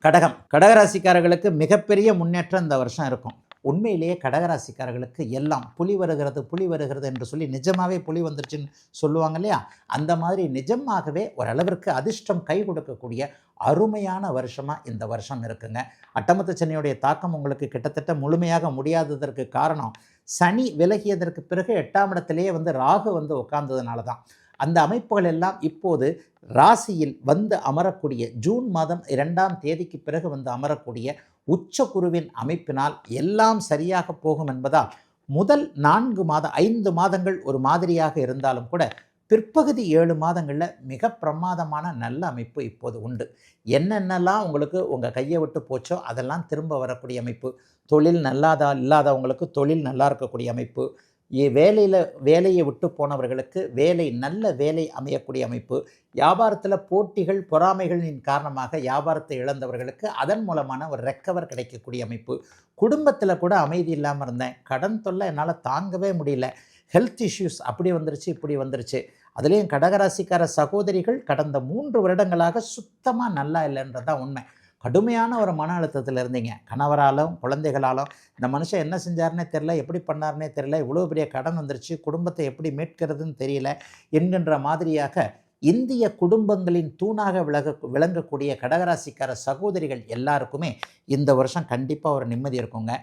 கடகராசிக்காரர்களுக்கு மிகப்பெரிய முன்னேற்றம் இந்த வருஷம் இருக்கும். உண்மையிலேயே கடகராசிக்காரர்களுக்கு எல்லாம் புலி வருகிறது என்று சொல்லி நிஜமாகவே புலி வந்துருச்சுன்னு சொல்லுவாங்க இல்லையா, அந்த மாதிரி நிஜமாகவே ஓரளவிற்கு அதிர்ஷ்டம் கை கொடுக்கக்கூடிய அருமையான வருஷமாக இந்த வருஷம் இருக்குங்க. அட்டமத்து சனியுடைய தாக்கம் உங்களுக்கு கிட்டத்தட்ட முழுமையாக முடியாததற்கு காரணம் சனி விலகியதற்கு பிறகு 8ஆம் இடத்திலேயே ராகு உட்கார்ந்ததுனால தான். அந்த அமைப்புகள் எல்லாம் இப்போது ராசியில் அமரக்கூடிய ஜூன் மாதம் 2ஆம் தேதிக்கு பிறகு அமரக்கூடிய உச்ச குருவின் அமைப்பினால் எல்லாம் சரியாக போகும் என்பதால் முதல் 5 மாதங்கள் ஒரு மாதிரியாக இருந்தாலும் கூட பிற்பகுதி 7 மாதங்களில் மிக பிரமாதமான நல்ல அமைப்பு இப்போது உண்டு. என்னென்னலாம் உங்களுக்கு உங்கள் கையை விட்டு போச்சோ அதெல்லாம் திரும்ப வரக்கூடிய அமைப்பு, தொழில் இல்லாதவங்களுக்கு தொழில் நல்லா இருக்கக்கூடிய அமைப்பு, வேலையை விட்டு போனவர்களுக்கு நல்ல வேலை அமையக்கூடிய அமைப்பு, வியாபாரத்தில் போட்டிகள் பொறாமைகளின் காரணமாக வியாபாரத்தை இழந்தவர்களுக்கு அதன் மூலமான ஒரு ரெக்கவர் கிடைக்கக்கூடிய அமைப்பு, குடும்பத்தில் கூட அமைதி இல்லாமல் இருந்தேன், கடன் தொல்லை என்னால் தாங்கவே முடியல, ஹெல்த் இஷ்யூஸ் அப்படி வந்துருச்சு இப்படி வந்துருச்சு, அதுலேயும் கடகராசிக்கார சகோதரிகள் கடந்த 3 வருடங்களாக சுத்தமாக நல்லா இல்லைன்றதான் உண்மை. கடுமையான ஒரு மன அழுத்தத்தில் இருந்தீங்க. கணவராலும் குழந்தைகளாலும் இந்த மனுஷன் என்ன செஞ்சாருன்னே தெரில, எப்படி பண்ணார்னே தெரில, இவ்வளோ பெரிய கடன் வந்துருச்சு, குடும்பத்தை எப்படி மீட்கிறதுன்னு தெரியல என்கின்ற மாதிரியாக இந்திய குடும்பங்களின் தூணாக விளங்கக்கூடிய கடகராசிக்கார சகோதரிகள் எல்லாருக்குமே இந்த வருஷம் கண்டிப்பாக ஒரு நிம்மதி இருக்குங்க.